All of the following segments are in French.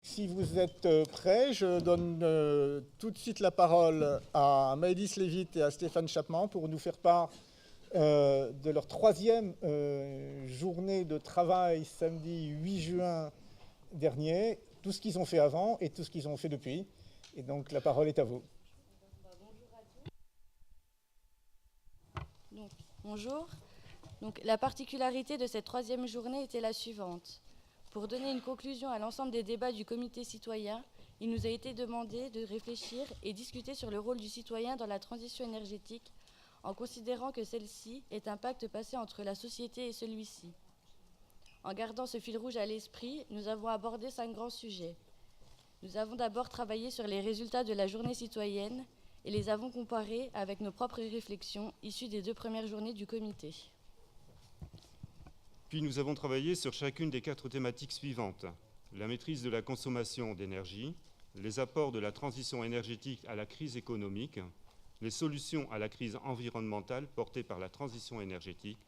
Si vous êtes prêts, je donne tout de suite la parole à Maëlys Lévite et à Stéphane Chapman pour nous faire part de leur troisième journée de travail samedi 8 juin dernier, tout ce qu'ils ont fait avant et tout ce qu'ils ont fait depuis. Et donc la parole est à vous. Bonjour. La particularité de cette troisième journée était la suivante. Pour donner une conclusion à l'ensemble des débats du comité citoyen, il nous a été demandé de réfléchir et discuter sur le rôle du citoyen dans la transition énergétique, en considérant que celle-ci est un pacte passé entre la société et celui-ci. En gardant ce fil rouge à l'esprit, nous avons abordé 5 grands sujets. Nous avons d'abord travaillé sur les résultats de la journée citoyenne et les avons comparés avec nos propres réflexions issues des 2 premières journées du comité. Puis nous avons travaillé sur chacune des 4 thématiques suivantes: la maîtrise de la consommation d'énergie, les apports de la transition énergétique à la crise économique, les solutions à la crise environnementale portée par la transition énergétique,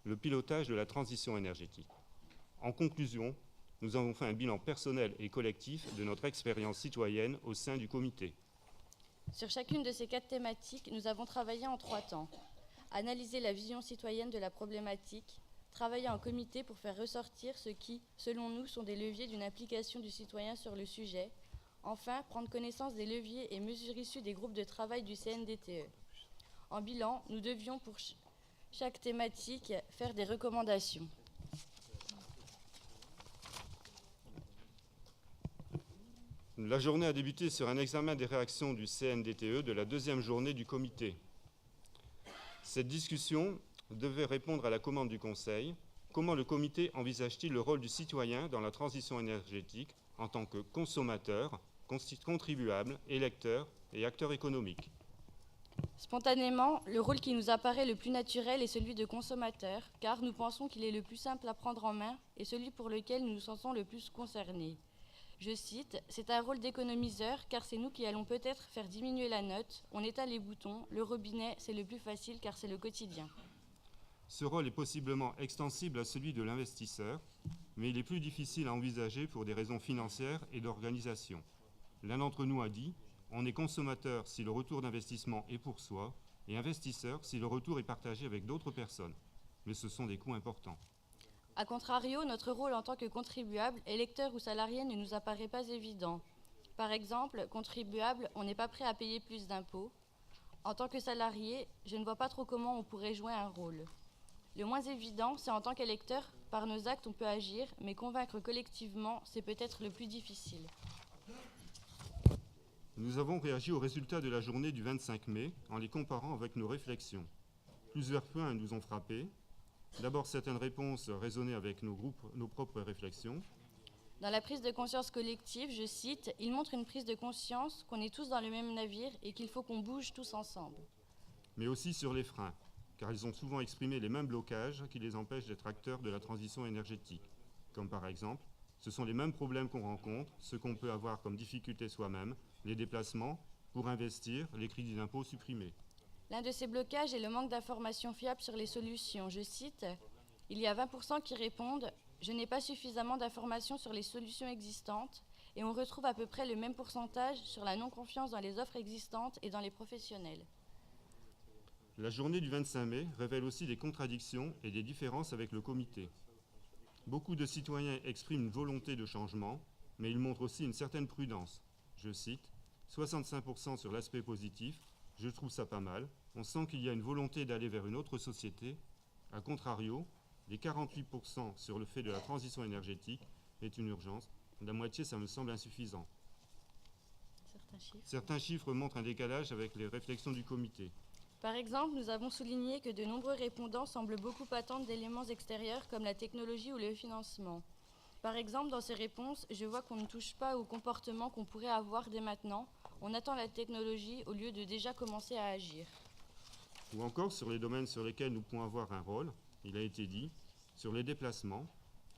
le pilotage de la transition énergétique. En conclusion, nous avons fait un bilan personnel et collectif de notre expérience citoyenne au sein du comité. Sur chacune de ces 4 thématiques, nous avons travaillé en 3 temps. Analyser la vision citoyenne de la problématique, travailler en comité pour faire ressortir ce qui, selon nous, sont des leviers d'une application du citoyen sur le sujet. Enfin, prendre connaissance des leviers et mesures issues des groupes de travail du CNDTE. En bilan, nous devions pour chaque thématique faire des recommandations. La journée a débuté sur un examen des réactions du CNDTE de la 2e journée du comité. Cette discussion devait répondre à la commande du Conseil. Comment le comité envisage-t-il le rôle du citoyen dans la transition énergétique en tant que consommateur, contribuable, électeur et acteur économique? Spontanément, le rôle qui nous apparaît le plus naturel est celui de consommateur, car nous pensons qu'il est le plus simple à prendre en main et celui pour lequel nous nous sentons le plus concernés. Je cite, « C'est un rôle d'économiseur, car c'est nous qui allons peut-être faire diminuer la note. On éteint les boutons, le robinet, c'est le plus facile car c'est le quotidien. » Ce rôle est possiblement extensible à celui de l'investisseur, mais il est plus difficile à envisager pour des raisons financières et d'organisation. L'un d'entre nous a dit « On est consommateur si le retour d'investissement est pour soi, et investisseur si le retour est partagé avec d'autres personnes. Mais ce sont des coûts importants. » A contrario, notre rôle en tant que contribuable, électeur ou salarié ne nous apparaît pas évident. Par exemple, contribuable, on n'est pas prêt à payer plus d'impôts. En tant que salarié, je ne vois pas trop comment on pourrait jouer un rôle. Le moins évident, c'est en tant qu'électeur, par nos actes on peut agir, mais convaincre collectivement, c'est peut-être le plus difficile. Nous avons réagi aux résultats de la journée du 25 mai en les comparant avec nos réflexions. Plusieurs points nous ont frappés. D'abord, certaines réponses résonnaient avec nos propres réflexions. Dans la prise de conscience collective, je cite, « Il montre une prise de conscience qu'on est tous dans le même navire et qu'il faut qu'on bouge tous ensemble. » Mais aussi sur les freins, car ils ont souvent exprimé les mêmes blocages qui les empêchent d'être acteurs de la transition énergétique. Comme par exemple, ce sont les mêmes problèmes qu'on rencontre, ce qu'on peut avoir comme difficulté soi-même, les déplacements, pour investir, les crédits d'impôt supprimés. L'un de ces blocages est le manque d'informations fiables sur les solutions. Je cite, « Il y a 20% qui répondent « Je n'ai pas suffisamment d'informations sur les solutions existantes » et on retrouve à peu près le même pourcentage sur la non-confiance dans les offres existantes et dans les professionnels. La journée du 25 mai révèle aussi des contradictions et des différences avec le comité. Beaucoup de citoyens expriment une volonté de changement, mais ils montrent aussi une certaine prudence. Je cite, « 65% sur l'aspect positif, je trouve ça pas mal. On sent qu'il y a une volonté d'aller vers une autre société. A contrario, les 48% sur le fait de la transition énergétique est une urgence. La moitié, ça me semble insuffisant. » Certains chiffres montrent un décalage avec les réflexions du comité. Par exemple, nous avons souligné que de nombreux répondants semblent beaucoup attendre d'éléments extérieurs comme la technologie ou le financement. Par exemple, dans ces réponses, je vois qu'on ne touche pas au comportement qu'on pourrait avoir dès maintenant. On attend la technologie au lieu de déjà commencer à agir. Ou encore sur les domaines sur lesquels nous pouvons avoir un rôle, il a été dit, sur les déplacements,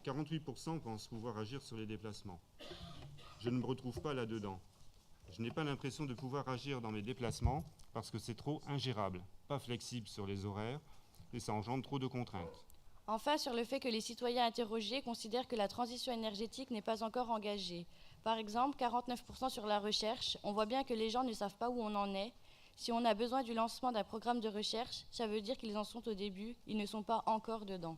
48% pensent pouvoir agir sur les déplacements. Je ne me retrouve pas là-dedans. Je n'ai pas l'impression de pouvoir agir dans mes déplacements parce que c'est trop ingérable, pas flexible sur les horaires et ça engendre trop de contraintes. Enfin, sur le fait que les citoyens interrogés considèrent que la transition énergétique n'est pas encore engagée. Par exemple, 49% sur la recherche, on voit bien que les gens ne savent pas où on en est. Si on a besoin du lancement d'un programme de recherche, ça veut dire qu'ils en sont au début, ils ne sont pas encore dedans.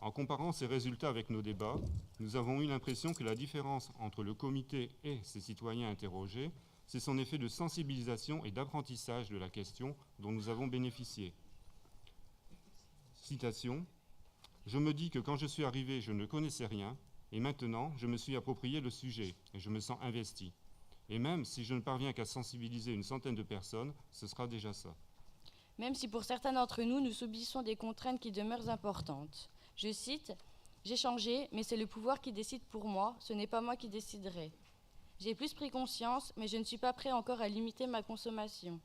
En comparant ces résultats avec nos débats, nous avons eu l'impression que la différence entre le comité et ses citoyens interrogés, c'est son effet de sensibilisation et d'apprentissage de la question dont nous avons bénéficié. Citation. « Je me dis que quand je suis arrivé, je ne connaissais rien, et maintenant, je me suis approprié le sujet, et je me sens investi. Et même si je ne parviens qu'à sensibiliser une centaine de personnes, ce sera déjà ça. » Même si pour certains d'entre nous, nous subissons des contraintes qui demeurent importantes. Je cite, « J'ai changé, mais c'est le pouvoir qui décide pour moi, ce n'est pas moi qui déciderai. J'ai plus pris conscience, mais je ne suis pas prêt encore à limiter ma consommation.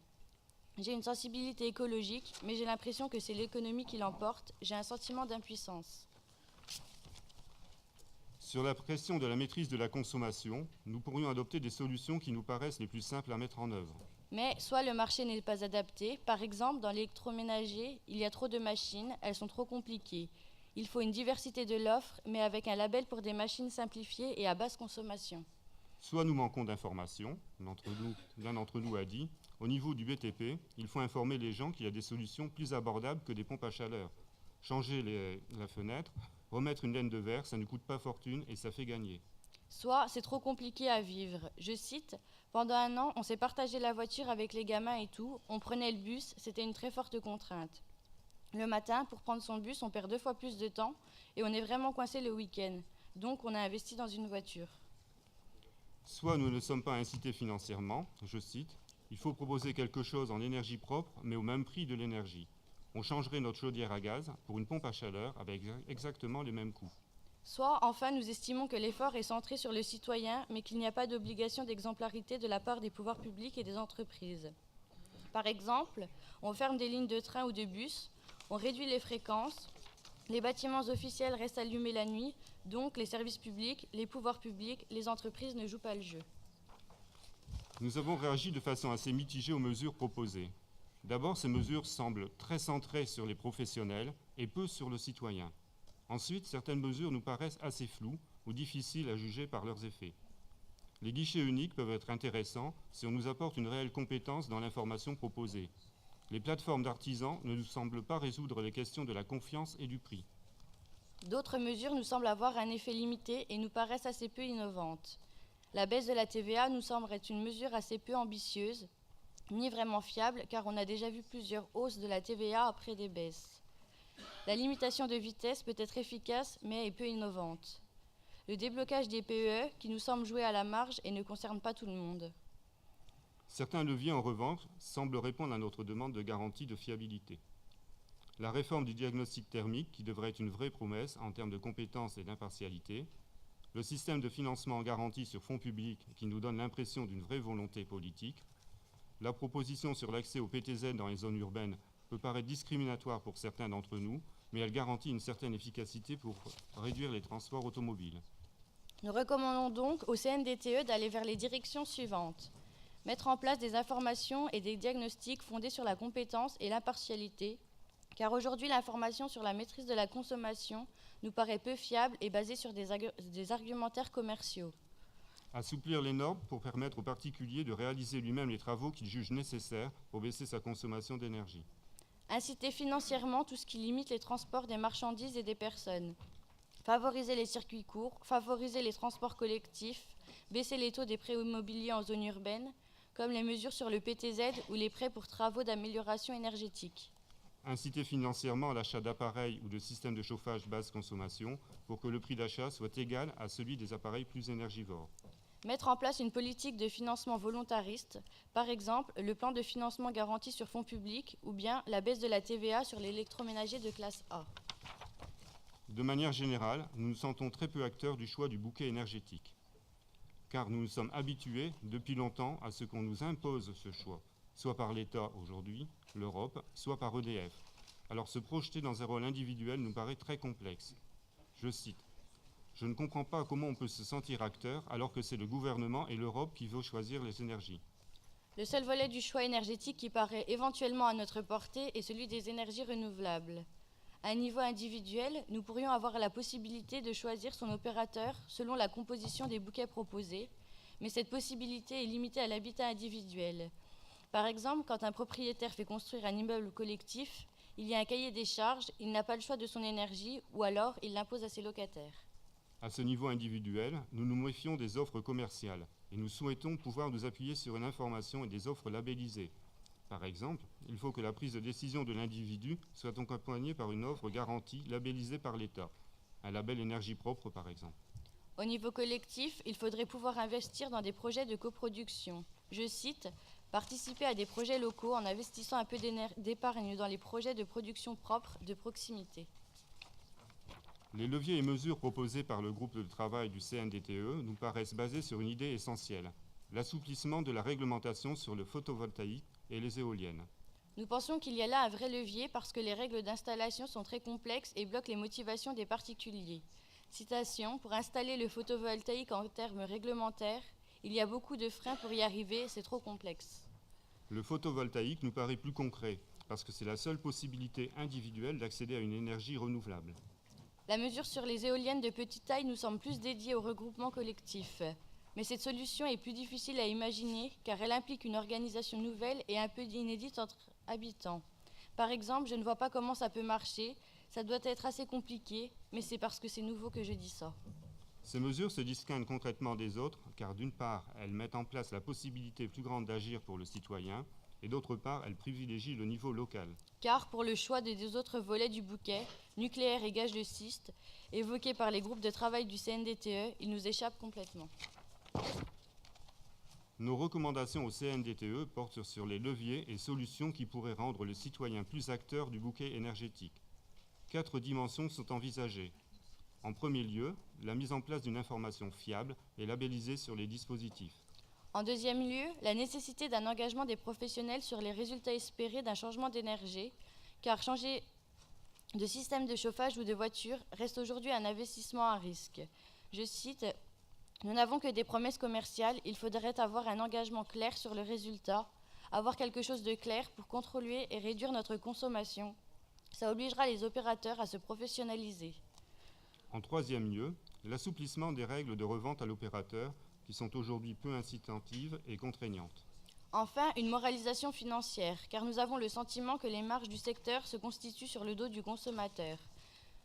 J'ai une sensibilité écologique, mais j'ai l'impression que c'est l'économie qui l'emporte. J'ai un sentiment d'impuissance. » Sur la question de la maîtrise de la consommation, nous pourrions adopter des solutions qui nous paraissent les plus simples à mettre en œuvre. Mais soit le marché n'est pas adapté. Par exemple, dans l'électroménager, il y a trop de machines, elles sont trop compliquées. Il faut une diversité de l'offre, mais avec un label pour des machines simplifiées et à basse consommation. Soit nous manquons d'informations, l'un d'entre nous a dit, au niveau du BTP, il faut informer les gens qu'il y a des solutions plus abordables que des pompes à chaleur. Changer la fenêtre, remettre une laine de verre, ça ne coûte pas fortune et ça fait gagner. Soit c'est trop compliqué à vivre. Je cite, « Pendant un an, on s'est partagé la voiture avec les gamins et tout, on prenait le bus, c'était une très forte contrainte. Le matin, pour prendre son bus, on perd 2 fois plus de temps et on est vraiment coincé le week-end. Donc on a investi dans une voiture. » Soit nous ne sommes pas incités financièrement, je cite, « Il faut proposer quelque chose en énergie propre, mais au même prix de l'énergie. On changerait notre chaudière à gaz pour une pompe à chaleur avec exactement les mêmes coûts. » Soit, enfin, nous estimons que l'effort est centré sur le citoyen, mais qu'il n'y a pas d'obligation d'exemplarité de la part des pouvoirs publics et des entreprises. Par exemple, on ferme des lignes de train ou de bus, on réduit les fréquences, les bâtiments officiels restent allumés la nuit, donc les services publics, les pouvoirs publics, les entreprises ne jouent pas le jeu. Nous avons réagi de façon assez mitigée aux mesures proposées. D'abord, ces mesures semblent très centrées sur les professionnels et peu sur le citoyen. Ensuite, certaines mesures nous paraissent assez floues ou difficiles à juger par leurs effets. Les guichets uniques peuvent être intéressants si on nous apporte une réelle compétence dans l'information proposée. Les plateformes d'artisans ne nous semblent pas résoudre les questions de la confiance et du prix. D'autres mesures nous semblent avoir un effet limité et nous paraissent assez peu innovantes. La baisse de la TVA nous semble être une mesure assez peu ambitieuse, ni vraiment fiable, car on a déjà vu plusieurs hausses de la TVA après des baisses. La limitation de vitesse peut être efficace, mais est peu innovante. Le déblocage des PEE, qui nous semble jouer à la marge et ne concerne pas tout le monde. Certains leviers, en revanche, semblent répondre à notre demande de garantie de fiabilité. La réforme du diagnostic thermique, qui devrait être une vraie promesse en termes de compétences et d'impartialité, le système de financement en garantie sur fonds publics, qui nous donne l'impression d'une vraie volonté politique, la proposition sur l'accès au PTZ dans les zones urbaines peut paraître discriminatoire pour certains d'entre nous, mais elle garantit une certaine efficacité pour réduire les transports automobiles. Nous recommandons donc au CNDTE d'aller vers les directions suivantes. Mettre en place des informations et des diagnostics fondés sur la compétence et l'impartialité, car aujourd'hui l'information sur la maîtrise de la consommation nous paraît peu fiable et basée sur des argumentaires commerciaux. Assouplir les normes pour permettre aux particuliers de réaliser lui-même les travaux qu'il juge nécessaires pour baisser sa consommation d'énergie. Inciter financièrement tout ce qui limite les transports des marchandises et des personnes. Favoriser les circuits courts, favoriser les transports collectifs, baisser les taux des prêts immobiliers en zone urbaine, comme les mesures sur le PTZ ou les prêts pour travaux d'amélioration énergétique. Inciter financièrement à l'achat d'appareils ou de systèmes de chauffage basse consommation pour que le prix d'achat soit égal à celui des appareils plus énergivores. Mettre en place une politique de financement volontariste, par exemple le plan de financement garanti sur fonds publics ou bien la baisse de la TVA sur l'électroménager de classe A. De manière générale, nous nous sentons très peu acteurs du choix du bouquet énergétique, car nous nous sommes habitués depuis longtemps à ce qu'on nous impose ce choix, soit par l'État aujourd'hui, l'Europe, soit par EDF. Alors se projeter dans un rôle individuel nous paraît très complexe. Je cite, « Je ne comprends pas comment on peut se sentir acteur alors que c'est le gouvernement et l'Europe qui veulent choisir les énergies. » Le seul volet du choix énergétique qui paraît éventuellement à notre portée est celui des énergies renouvelables. À un niveau individuel, nous pourrions avoir la possibilité de choisir son opérateur selon la composition des bouquets proposés, mais cette possibilité est limitée à l'habitat individuel. Par exemple, quand un propriétaire fait construire un immeuble collectif, il y a un cahier des charges, il n'a pas le choix de son énergie, ou alors il l'impose à ses locataires. À ce niveau individuel, nous nous méfions des offres commerciales et nous souhaitons pouvoir nous appuyer sur une information et des offres labellisées. Par exemple, il faut que la prise de décision de l'individu soit accompagnée par une offre garantie labellisée par l'État, un label énergie propre par exemple. Au niveau collectif, il faudrait pouvoir investir dans des projets de coproduction. Je cite, « Participer à des projets locaux en investissant un peu d'épargne dans les projets de production propre de proximité. » Les leviers et mesures proposés par le groupe de travail du CNDTE nous paraissent basés sur une idée essentielle, l'assouplissement de la réglementation sur le photovoltaïque et les éoliennes. Nous pensons qu'il y a là un vrai levier parce que les règles d'installation sont très complexes et bloquent les motivations des particuliers. Citation, « Pour installer le photovoltaïque en termes réglementaires, il y a beaucoup de freins pour y arriver, c'est trop complexe. » Le photovoltaïque nous paraît plus concret parce que c'est la seule possibilité individuelle d'accéder à une énergie renouvelable. La mesure sur les éoliennes de petite taille nous semble plus dédiée au regroupement collectif. Mais cette solution est plus difficile à imaginer car elle implique une organisation nouvelle et un peu inédite entre habitants. Par exemple, je ne vois pas comment ça peut marcher, ça doit être assez compliqué, mais c'est parce que c'est nouveau que je dis ça. Ces mesures se distinguent concrètement des autres car d'une part, elles mettent en place la possibilité plus grande d'agir pour le citoyen et d'autre part, elles privilégient le niveau local. Car pour le choix des deux autres volets du bouquet, nucléaire et gaz de schiste, évoqués par les groupes de travail du CNDTE, ils nous échappent complètement. Nos recommandations au CNDTE portent sur les leviers et solutions qui pourraient rendre le citoyen plus acteur du bouquet énergétique. 4 dimensions sont envisagées. En premier lieu, la mise en place d'une information fiable et labellisée sur les dispositifs. En deuxième lieu, la nécessité d'un engagement des professionnels sur les résultats espérés d'un changement d'énergie, car changer de système de chauffage ou de voiture reste aujourd'hui un investissement à risque. Je cite, « Nous n'avons que des promesses commerciales, il faudrait avoir un engagement clair sur le résultat, avoir quelque chose de clair pour contrôler et réduire notre consommation. Ça obligera les opérateurs à se professionnaliser. » En troisième lieu, l'assouplissement des règles de revente à l'opérateur qui sont aujourd'hui peu incitatives et contraignantes. Enfin, une moralisation financière, car nous avons le sentiment que les marges du secteur se constituent sur le dos du consommateur.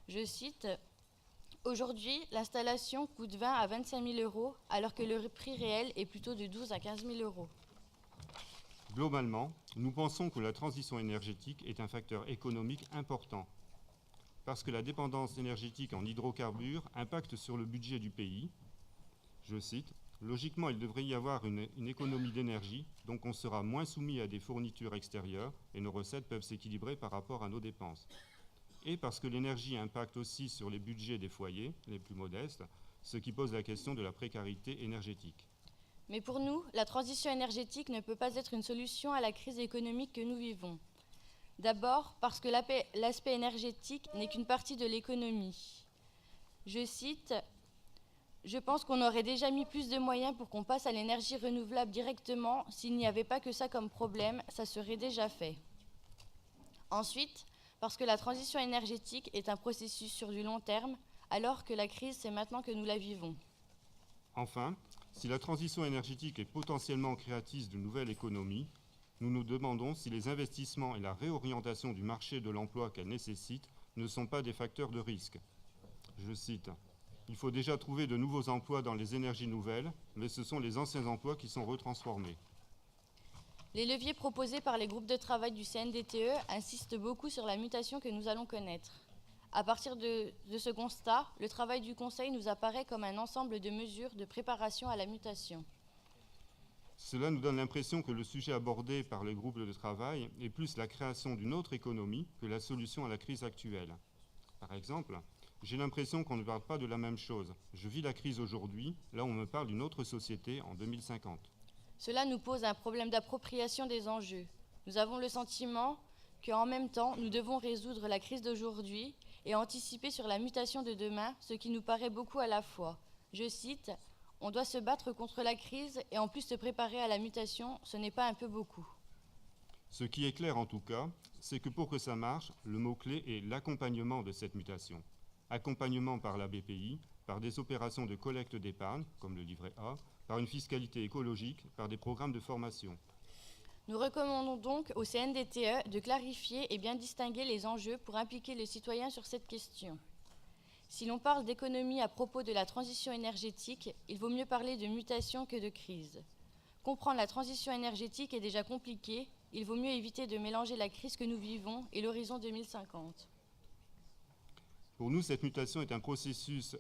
Je cite, « Aujourd'hui, l'installation coûte 20 à 25 000 euros, alors que le prix réel est plutôt de 12 à 15 000 euros. » Globalement, nous pensons que la transition énergétique est un facteur économique important, parce que la dépendance énergétique en hydrocarbures impacte sur le budget du pays. Je cite, « Logiquement, il devrait y avoir une économie d'énergie, donc on sera moins soumis à des fournitures extérieures et nos recettes peuvent s'équilibrer par rapport à nos dépenses. Et parce que l'énergie impacte aussi sur les budgets des foyers, les plus modestes, ce qui pose la question de la précarité énergétique. » Mais pour nous, la transition énergétique ne peut pas être une solution à la crise économique que nous vivons. D'abord, parce que l'aspect énergétique n'est qu'une partie de l'économie. Je cite, « Je pense qu'on aurait déjà mis plus de moyens pour qu'on passe à l'énergie renouvelable directement. S'il n'y avait pas que ça comme problème, ça serait déjà fait. » Ensuite, parce que la transition énergétique est un processus sur du long terme, alors que la crise, c'est maintenant que nous la vivons. Enfin, si la transition énergétique est potentiellement créatrice d'une nouvelle économie, nous nous demandons si les investissements et la réorientation du marché de l'emploi qu'elle nécessite ne sont pas des facteurs de risque. Je cite, « Il faut déjà trouver de nouveaux emplois dans les énergies nouvelles, mais ce sont les anciens emplois qui sont retransformés. » Les leviers proposés par les groupes de travail du CNDTE insistent beaucoup sur la mutation que nous allons connaître. À partir de ce constat, le travail du Conseil nous apparaît comme un ensemble de mesures de préparation à la mutation. Cela nous donne l'impression que le sujet abordé par les groupes de travail est plus la création d'une autre économie que la solution à la crise actuelle. Par exemple, j'ai l'impression qu'on ne parle pas de la même chose. Je vis la crise aujourd'hui, là on me parle d'une autre société en 2050. Cela nous pose un problème d'appropriation des enjeux. Nous avons le sentiment qu'en même temps, nous devons résoudre la crise d'aujourd'hui et anticiper sur la mutation de demain, ce qui nous paraît beaucoup à la fois. Je cite, « On doit se battre contre la crise et en plus se préparer à la mutation, ce n'est pas un peu beaucoup. » Ce qui est clair en tout cas, c'est que pour que ça marche, le mot-clé est l'accompagnement de cette mutation. Accompagnement par la BPI, par des opérations de collecte d'épargne, comme le livret A, par une fiscalité écologique, par des programmes de formation. Nous recommandons donc au CNDTE de clarifier et bien distinguer les enjeux pour impliquer le citoyen sur cette question. Si l'on parle d'économie à propos de la transition énergétique, il vaut mieux parler de mutation que de crise. Comprendre la transition énergétique est déjà compliqué, il vaut mieux éviter de mélanger la crise que nous vivons et l'horizon 2050. Pour nous, cette mutation est un processus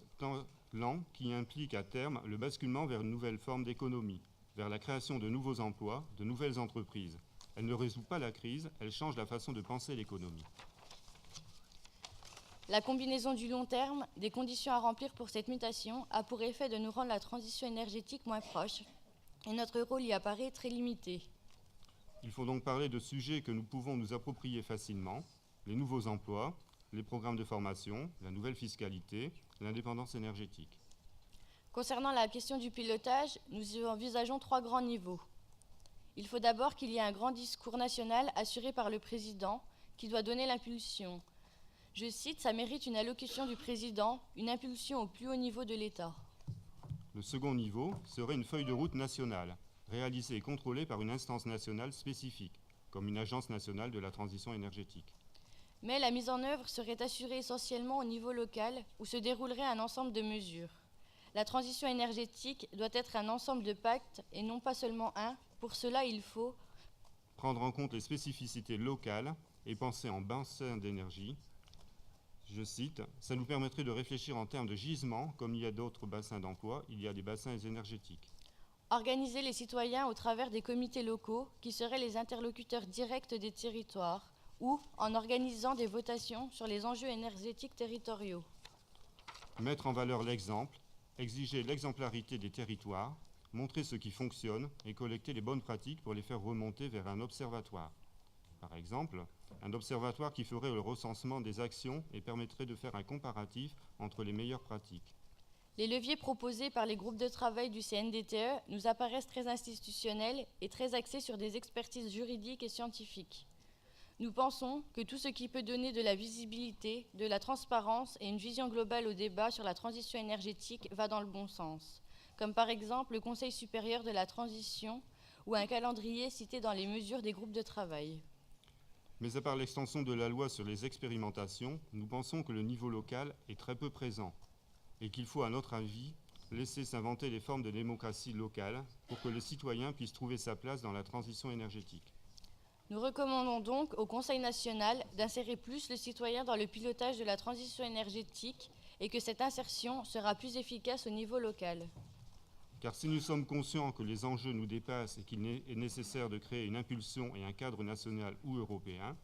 lent qui implique à terme le basculement vers une nouvelle forme d'économie, vers la création de nouveaux emplois, de nouvelles entreprises. Elle ne résout pas la crise, elle change la façon de penser l'économie. La combinaison du long terme, des conditions à remplir pour cette mutation, a pour effet de nous rendre la transition énergétique moins proche, et notre rôle y apparaît très limité. Il faut donc parler de sujets que nous pouvons nous approprier facilement, les nouveaux emplois, les programmes de formation, la nouvelle fiscalité, l'indépendance énergétique. Concernant la question du pilotage, nous envisageons 3 grands niveaux. Il faut d'abord qu'il y ait un grand discours national assuré par le président qui doit donner l'impulsion. Je cite, ça mérite une allocution du président, une impulsion au plus haut niveau de l'État. Le second niveau serait une feuille de route nationale, réalisée et contrôlée par une instance nationale spécifique, comme une agence nationale de la transition énergétique. Mais la mise en œuvre serait assurée essentiellement au niveau local, où se déroulerait un ensemble de mesures. La transition énergétique doit être un ensemble de pactes et non pas seulement un. Pour cela, il faut prendre en compte les spécificités locales et penser en bassin d'énergie. Je cite, « Ça nous permettrait de réfléchir en termes de gisements, comme il y a d'autres bassins d'emploi, il y a des bassins énergétiques. » Organiser les citoyens au travers des comités locaux, qui seraient les interlocuteurs directs des territoires, ou en organisant des votations sur les enjeux énergétiques territoriaux. Mettre en valeur l'exemple, exiger l'exemplarité des territoires, montrer ce qui fonctionne et collecter les bonnes pratiques pour les faire remonter vers un observatoire. Par exemple, un observatoire qui ferait le recensement des actions et permettrait de faire un comparatif entre les meilleures pratiques. Les leviers proposés par les groupes de travail du CNDTE nous apparaissent très institutionnels et très axés sur des expertises juridiques et scientifiques. Nous pensons que tout ce qui peut donner de la visibilité, de la transparence et une vision globale au débat sur la transition énergétique va dans le bon sens, comme par exemple le Conseil supérieur de la transition ou un calendrier cité dans les mesures des groupes de travail. Mais à part l'extension de la loi sur les expérimentations, nous pensons que le niveau local est très peu présent et qu'il faut, à notre avis, laisser s'inventer les formes de démocratie locale pour que le citoyen puisse trouver sa place dans la transition énergétique. Nous recommandons donc au Conseil national d'insérer plus le citoyen dans le pilotage de la transition énergétique et que cette insertion sera plus efficace au niveau local. Car si nous sommes conscients que les enjeux nous dépassent et qu'il est nécessaire de créer une impulsion et un cadre national ou européen,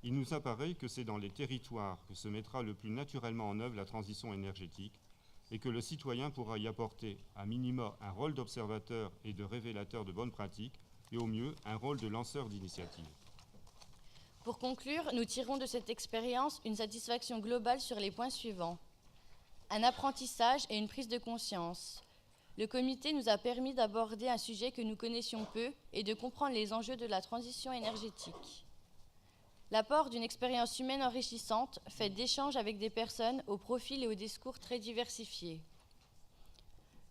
il nous apparaît que c'est dans les territoires que se mettra le plus naturellement en œuvre la transition énergétique et que le citoyen pourra y apporter à minima un rôle d'observateur et de révélateur de bonnes pratiques et au mieux un rôle de lanceur d'initiative. Pour conclure, nous tirons de cette expérience une satisfaction globale sur les points suivants. Un apprentissage et une prise de conscience. Le comité nous a permis d'aborder un sujet que nous connaissions peu et de comprendre les enjeux de la transition énergétique. L'apport d'une expérience humaine enrichissante, faite d'échanges avec des personnes au profil et au discours très diversifiés.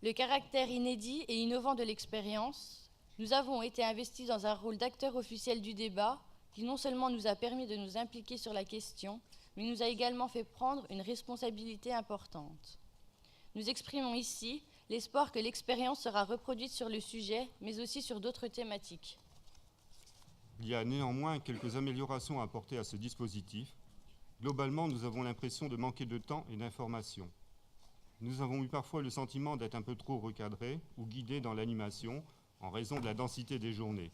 Le caractère inédit et innovant de l'expérience. Nous avons été investis dans un rôle d'acteur officiel du débat qui non seulement nous a permis de nous impliquer sur la question, mais nous a également fait prendre une responsabilité importante. Nous exprimons ici l'espoir que l'expérience sera reproduite sur le sujet, mais aussi sur d'autres thématiques. Il y a néanmoins quelques améliorations à apporter à ce dispositif. Globalement, nous avons l'impression de manquer de temps et d'informations. Nous avons eu parfois le sentiment d'être un peu trop recadrés ou guidés dans l'animation en raison de la densité des journées.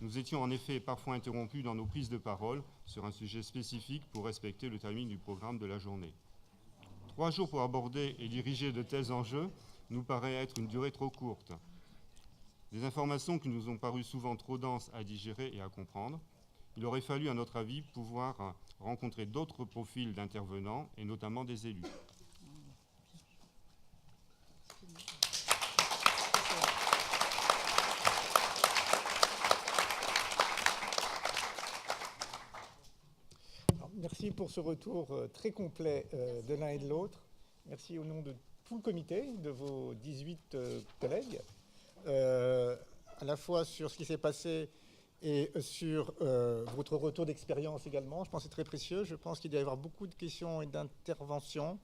Nous étions en effet parfois interrompus dans nos prises de parole sur un sujet spécifique pour respecter le timing du programme de la journée. 3 jours pour aborder et diriger de tels enjeux nous paraît être une durée trop courte. Des informations qui nous ont paru souvent trop denses à digérer et à comprendre. Il aurait fallu, à notre avis, pouvoir rencontrer d'autres profils d'intervenants et notamment des élus. pour ce retour très complet de l'un et de l'autre. Merci au nom de tout le comité, de vos 18 collègues, à la fois sur ce qui s'est passé et sur votre retour d'expérience également. Je pense que c'est très précieux. Je pense qu'il doit y avoir beaucoup de questions et d'interventions.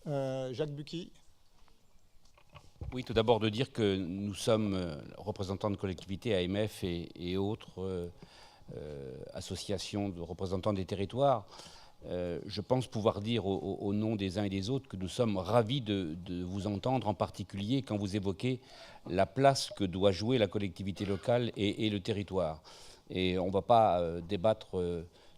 Jacques Bucchi. Oui, tout d'abord de dire que nous sommes représentants de collectivités, AMF et autres associations de représentants des territoires. Je pense pouvoir dire au nom des uns et des autres que nous sommes ravis de vous entendre, en particulier quand vous évoquez la place que doit jouer la collectivité locale et le territoire. Et on ne va pas débattre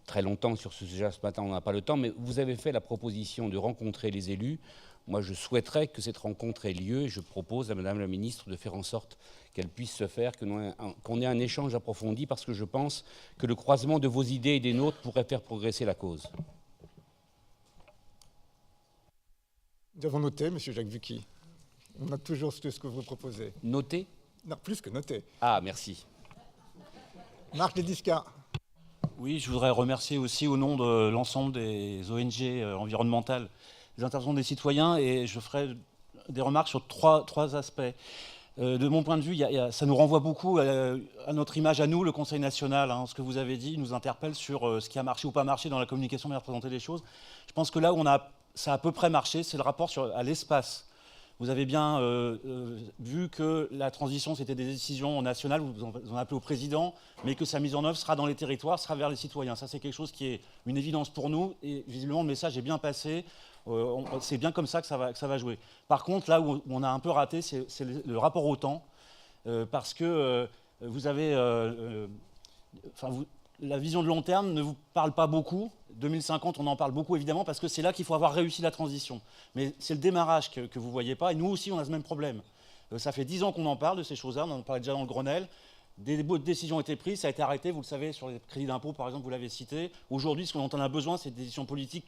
très longtemps sur ce sujet ce matin, on n'a pas le temps, mais vous avez fait la proposition de rencontrer les élus. Moi, je souhaiterais que cette rencontre ait lieu. Je propose à Madame la Ministre de faire en sorte qu'elle puisse se faire, qu'on ait un échange approfondi, parce que je pense que le croisement de vos idées et des nôtres pourrait faire progresser la cause. Nous avons noté, Monsieur Jacques Bucchi. On note toujours ce que vous proposez. Noté ? Non, plus que noté. Ah, merci. Marc Lédisca. Oui, je voudrais remercier aussi au nom de l'ensemble des ONG environnementales les interventions des citoyens, et je ferai des remarques sur trois aspects. De mon point de vue, ça nous renvoie beaucoup à notre image à nous, le Conseil national. Ce que vous avez dit nous interpelle sur ce qui a marché ou pas marché dans la communication, mais représenter les choses. Je pense que là où ça a à peu près marché, c'est le rapport à l'espace. Vous avez bien vu que la transition, c'était des décisions nationales, vous en appelez au président, mais que sa mise en œuvre sera dans les territoires, sera vers les citoyens. Ça, c'est quelque chose qui est une évidence pour nous, et visiblement, le message est bien passé. C'est bien comme ça que ça va jouer. Par contre, là où on a un peu raté, c'est le rapport au temps, parce que vous avez... la vision de long terme ne vous parle pas beaucoup. 2050, on en parle beaucoup, évidemment, parce que c'est là qu'il faut avoir réussi la transition. Mais c'est le démarrage que vous ne voyez pas, et nous aussi, on a ce même problème. Ça fait 10 ans qu'on en parle de ces choses-là, on en parlait déjà dans le Grenelle. Des décisions ont été prises, ça a été arrêté, vous le savez, sur les crédits d'impôt, par exemple, vous l'avez cité. Aujourd'hui, ce dont on a besoin, c'est des décisions politiques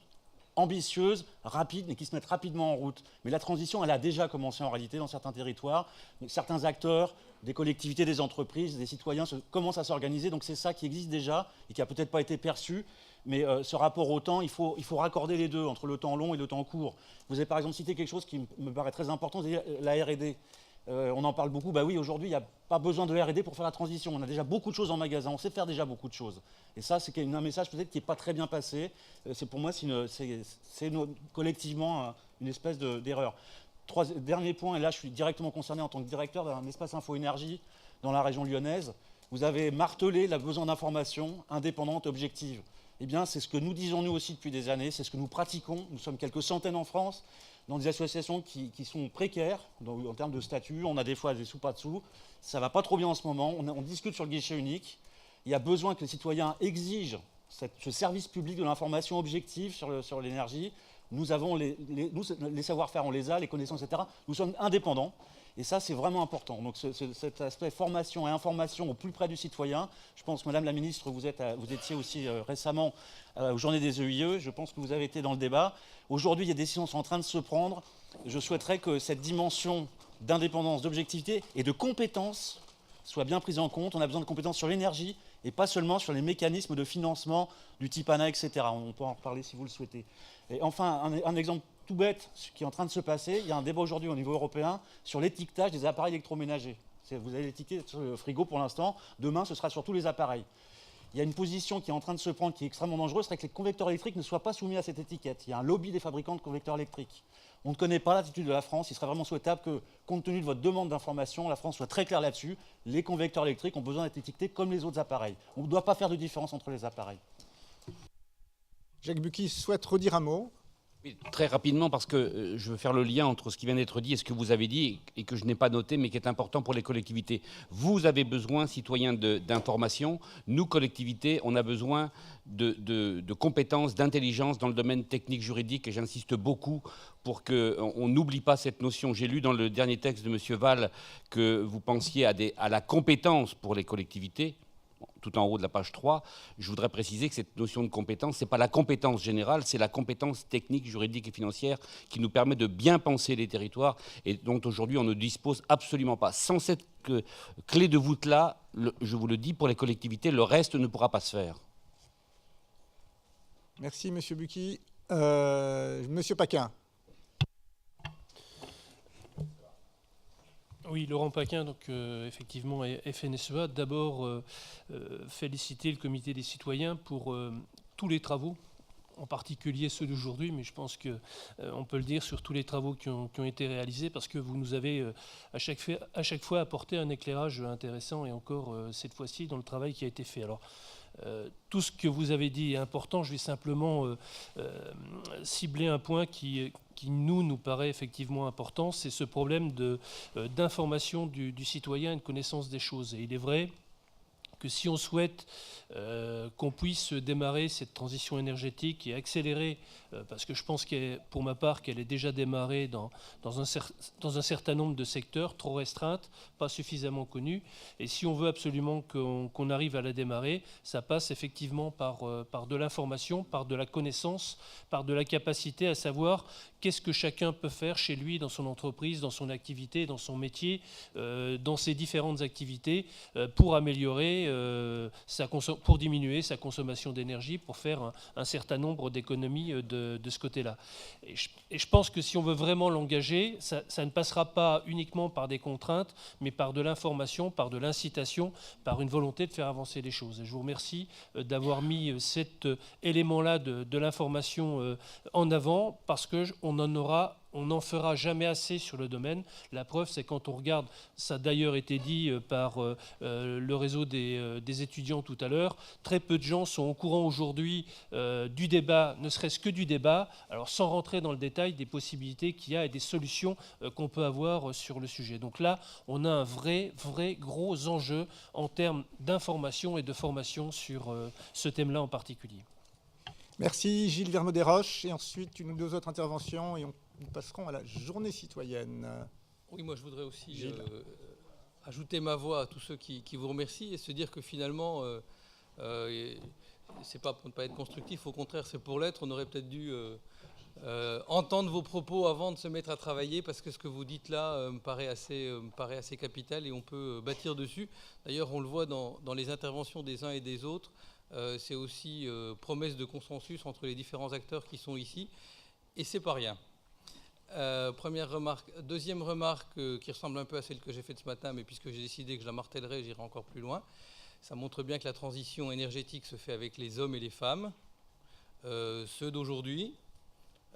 ambitieuses, rapides, mais qui se mettent rapidement en route. Mais la transition, elle a déjà commencé en réalité dans certains territoires. Certains acteurs, des collectivités, des entreprises, des citoyens commencent à s'organiser. Donc c'est ça qui existe déjà et qui n'a peut-être pas été perçu. Mais ce rapport au temps, il faut raccorder les deux, entre le temps long et le temps court. Vous avez par exemple cité quelque chose qui me paraît très important, c'est la R&D. On en parle beaucoup. Bah oui, aujourd'hui, il n'y a pas besoin de R&D pour faire la transition. On a déjà beaucoup de choses en magasin. On sait faire déjà beaucoup de choses. Et ça, c'est un message peut-être qui n'est pas très bien passé. Pour moi, c'est collectivement une espèce d'erreur. Dernier point, et là, je suis directement concerné en tant que directeur d'un espace info-énergie dans la région lyonnaise. Vous avez martelé le besoin d'informations indépendantes, objectives. Eh bien, c'est ce que nous disons nous aussi depuis des années. C'est ce que nous pratiquons. Nous sommes quelques centaines en France, dans des associations qui sont précaires en termes de statut. On a des fois des sous pas de sous. Ça ne va pas trop bien en ce moment. On discute sur le guichet unique. Il y a besoin que les citoyens exigent ce service public de l'information objective sur l'énergie. Nous avons les savoir-faire, on les a, les connaissances, etc. Nous sommes indépendants. Et ça, c'est vraiment important. Donc cet aspect formation et information au plus près du citoyen, je pense que Madame la Ministre, vous étiez aussi récemment aux Journées des EIE, je pense que vous avez été dans le débat. Aujourd'hui, il y a des décisions qui sont en train de se prendre. Je souhaiterais que cette dimension d'indépendance, d'objectivité et de compétence soit bien prise en compte. On a besoin de compétences sur l'énergie et pas seulement sur les mécanismes de financement du type ANA, etc. On peut en reparler si vous le souhaitez. Et enfin, un exemple tout bête, ce qui est en train de se passer, il y a un débat aujourd'hui au niveau européen sur l'étiquetage des appareils électroménagers. Vous avez l'étiqueté sur le frigo pour l'instant, demain ce sera sur tous les appareils. Il y a une position qui est en train de se prendre qui est extrêmement dangereuse, c'est que les convecteurs électriques ne soient pas soumis à cette étiquette. Il y a un lobby des fabricants de convecteurs électriques. On ne connaît pas l'attitude de la France, il serait vraiment souhaitable que, compte tenu de votre demande d'information, la France soit très claire là-dessus. Les convecteurs électriques ont besoin d'être étiquetés comme les autres appareils. On ne doit pas faire de différence entre les appareils. Jacques Bucchi souhaite redire un mot. Très rapidement, parce que je veux faire le lien entre ce qui vient d'être dit et ce que vous avez dit, et que je n'ai pas noté, mais qui est important pour les collectivités. Vous avez besoin, citoyens, d'informations. Nous, collectivités, on a besoin de compétences, d'intelligence dans le domaine technique juridique, et j'insiste beaucoup pour qu'on n'oublie pas cette notion. J'ai lu dans le dernier texte de M. Val que vous pensiez à la compétence pour les collectivités, tout en haut de la page 3, je voudrais préciser que cette notion de compétence, ce n'est pas la compétence générale, c'est la compétence technique, juridique et financière qui nous permet de bien penser les territoires et dont aujourd'hui on ne dispose absolument pas. Sans cette clé de voûte-là, je vous le dis, pour les collectivités, le reste ne pourra pas se faire. Merci, Monsieur Bucchi. Monsieur Paquin. Oui, Laurent Paquin, donc effectivement FNSEA. D'abord, féliciter le comité des citoyens pour tous les travaux, en particulier ceux d'aujourd'hui, mais je pense qu'on peut le dire sur tous les travaux qui ont été réalisés, parce que vous nous avez à chaque fois apporté un éclairage intéressant, et encore cette fois-ci dans le travail qui a été fait. Alors, tout ce que vous avez dit est important. Je vais simplement cibler un point qui nous paraît effectivement important, c'est ce problème d'information du citoyen et de connaissance des choses. Et il est vrai que si on souhaite qu'on puisse démarrer cette transition énergétique et accélérer, parce que je pense pour ma part qu'elle est déjà démarrée dans un certain nombre de secteurs, trop restreintes, pas suffisamment connues, et si on veut absolument qu'on arrive à la démarrer, ça passe effectivement par de l'information, par de la connaissance, par de la capacité à savoir qu'est-ce que chacun peut faire chez lui, dans son entreprise, dans son activité, dans son métier, dans ses différentes activités, pour améliorer, pour diminuer sa consommation d'énergie, pour faire un certain nombre d'économies de ce côté-là. Et je pense que si on veut vraiment l'engager, ça ne passera pas uniquement par des contraintes, mais par de l'information, par de l'incitation, par une volonté de faire avancer les choses. Et je vous remercie d'avoir mis cet élément-là de l'information en avant, parce qu'on n'en fera jamais assez sur le domaine. La preuve, c'est quand on regarde, ça a d'ailleurs été dit par le réseau des étudiants tout à l'heure, très peu de gens sont au courant aujourd'hui du débat, ne serait-ce que du débat, alors sans rentrer dans le détail des possibilités qu'il y a et des solutions qu'on peut avoir sur le sujet. Donc là, on a un vrai gros enjeu en termes d'information et de formation sur ce thème-là en particulier. Merci Gilles Vermaux-Desroches. Et ensuite, une ou deux autres interventions et nous passerons à la journée citoyenne. Oui, moi je voudrais aussi ajouter ma voix à tous ceux qui vous remercient et se dire que finalement, c'est pas pour ne pas être constructif, au contraire c'est pour l'être. On aurait peut-être dû entendre vos propos avant de se mettre à travailler, parce que ce que vous dites là me paraît assez capital et on peut bâtir dessus. D'ailleurs, on le voit dans les interventions des uns et des autres. C'est aussi promesse de consensus entre les différents acteurs qui sont ici, et c'est pas rien. Première remarque. Deuxième remarque qui ressemble un peu à celle que j'ai faite ce matin, mais puisque j'ai décidé que je la martellerai, j'irai encore plus loin. Ça montre bien que la transition énergétique se fait avec les hommes et les femmes, ceux d'aujourd'hui.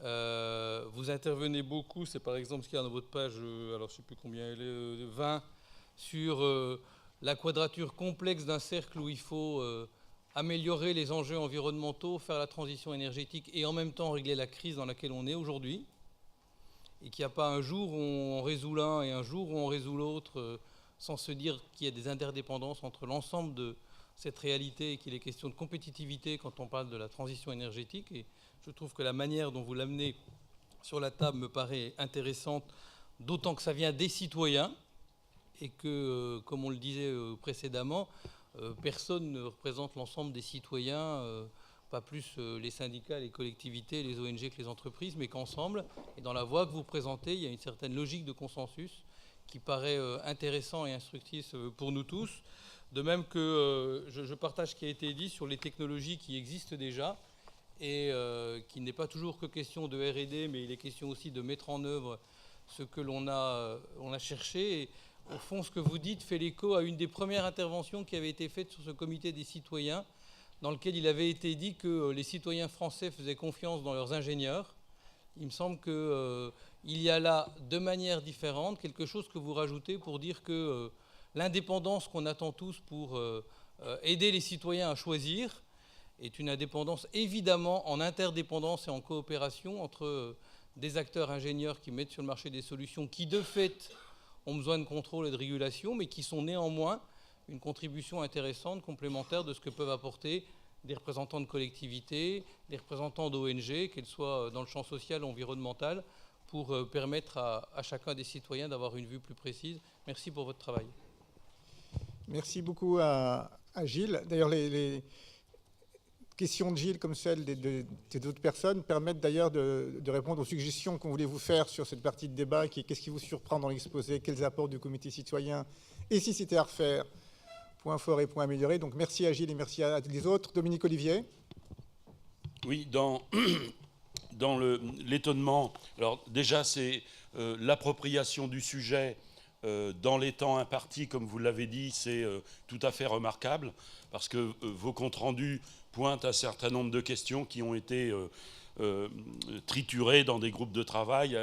Vous intervenez beaucoup, c'est par exemple ce qu'il y a dans votre page, alors je ne sais plus combien elle est, 20, sur la quadrature complexe d'un cercle où il faut améliorer les enjeux environnementaux, faire la transition énergétique et en même temps régler la crise dans laquelle on est aujourd'hui. Et qu'il n'y a pas un jour où on résout l'un et un jour où on résout l'autre, sans se dire qu'il y a des interdépendances entre l'ensemble de cette réalité et qu'il est question de compétitivité quand on parle de la transition énergétique. Et je trouve que la manière dont vous l'amenez sur la table me paraît intéressante, d'autant que ça vient des citoyens et que, comme on le disait précédemment, personne ne représente l'ensemble des citoyens, pas plus les syndicats, les collectivités, les ONG que les entreprises, mais qu'ensemble, et dans la voie que vous présentez, il y a une certaine logique de consensus qui paraît intéressant et instructif pour nous tous. De même que je partage ce qui a été dit sur les technologies qui existent déjà et qu'il n'est pas toujours que question de R&D, mais il est question aussi de mettre en œuvre ce que l'on a cherché. Et au fond, ce que vous dites fait l'écho à une des premières interventions qui avait été faite sur ce comité des citoyens, dans lequel il avait été dit que les citoyens français faisaient confiance dans leurs ingénieurs. Il me semble qu'il y a là, de manière différente, quelque chose que vous rajoutez pour dire que l'indépendance qu'on attend tous pour aider les citoyens à choisir est une indépendance évidemment en interdépendance et en coopération entre des acteurs ingénieurs qui mettent sur le marché des solutions qui, de fait, ont besoin de contrôle et de régulation, mais qui sont néanmoins une contribution intéressante, complémentaire de ce que peuvent apporter des représentants de collectivités, des représentants d'ONG, qu'elles soient dans le champ social ou environnemental, pour permettre à chacun des citoyens d'avoir une vue plus précise. Merci pour votre travail. Merci beaucoup à Gilles. D'ailleurs, les questions de Gilles, comme celles des autres personnes, permettent d'ailleurs de répondre aux suggestions qu'on voulait vous faire sur cette partie de débat, qui est qu'est-ce qui vous surprend dans l'exposé, quels apports du comité citoyen, et si c'était à refaire, point fort et point amélioré. Donc merci à Gilles et merci à les autres. Dominique Olivier. Oui, dans l'étonnement, alors déjà c'est l'appropriation du sujet dans les temps impartis, comme vous l'avez dit, c'est tout à fait remarquable, parce que vos comptes rendus pointent un certain nombre de questions qui ont été triturées dans des groupes de travail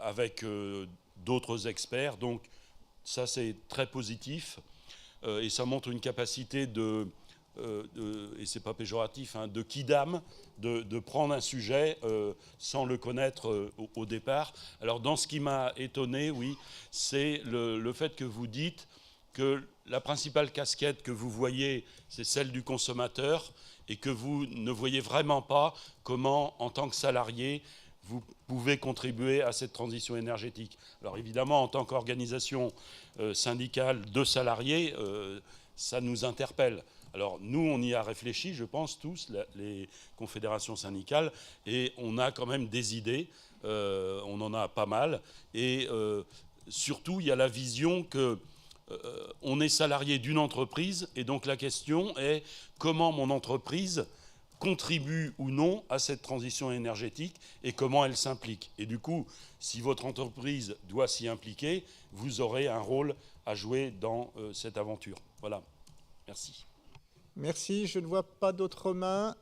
avec d'autres experts. Donc ça c'est très positif et ça montre une capacité et c'est pas péjoratif, hein, de kidam, de prendre un sujet sans le connaître au départ. Alors dans ce qui m'a étonné, oui, c'est le fait que vous dites que la principale casquette que vous voyez, c'est celle du consommateur, et que vous ne voyez vraiment pas comment, en tant que salarié, vous pouvez contribuer à cette transition énergétique. Alors évidemment, en tant qu'organisation syndicale de salariés, ça nous interpelle. Alors nous, on y a réfléchi, je pense, tous, les confédérations syndicales, et on a quand même des idées, on en a pas mal, et surtout, il y a la vision que on est salarié d'une entreprise, et donc la question est comment mon entreprise contribue ou non à cette transition énergétique et comment elle s'implique. Et du coup, si votre entreprise doit s'y impliquer, vous aurez un rôle à jouer dans cette aventure. Voilà, merci. Merci, je ne vois pas d'autres mains.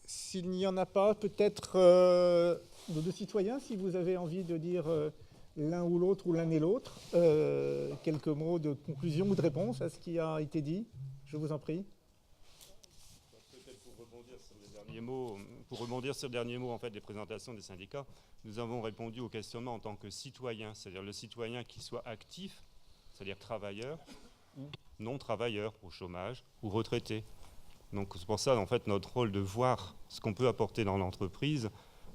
S'il n'y en a pas, peut-être nos deux citoyens, si vous avez envie de dire l'un ou l'autre ou l'un et l'autre, quelques mots de conclusion ou de réponse à ce qui a été dit, je vous en prie. Peut-être pour rebondir sur le dernier mot en fait, des présentations des syndicats, nous avons répondu au questionnement en tant que citoyen, c'est-à-dire le citoyen qui soit actif, c'est-à-dire travailleur ou non travailleur, au chômage ou retraité. Donc c'est pour ça, en fait, notre rôle de voir ce qu'on peut apporter dans l'entreprise,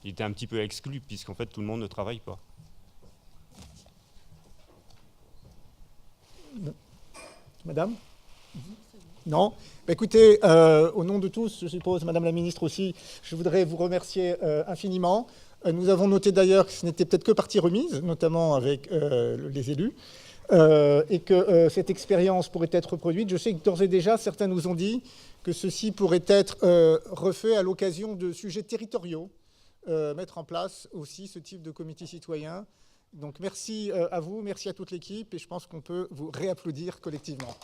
il était un petit peu exclu, puisqu'en fait, tout le monde ne travaille pas. Madame ? Non ? Bah, écoutez, au nom de tous, je suppose, Madame la Ministre aussi, je voudrais vous remercier infiniment. Nous avons noté d'ailleurs que ce n'était peut-être que partie remise, notamment avec les élus, et que cette expérience pourrait être reproduite. Je sais que d'ores et déjà, certains nous ont dit que ceci pourrait être refait à l'occasion de sujets territoriaux, mettre en place aussi ce type de comité citoyen. Donc merci à vous, merci à toute l'équipe, et je pense qu'on peut vous réapplaudir collectivement.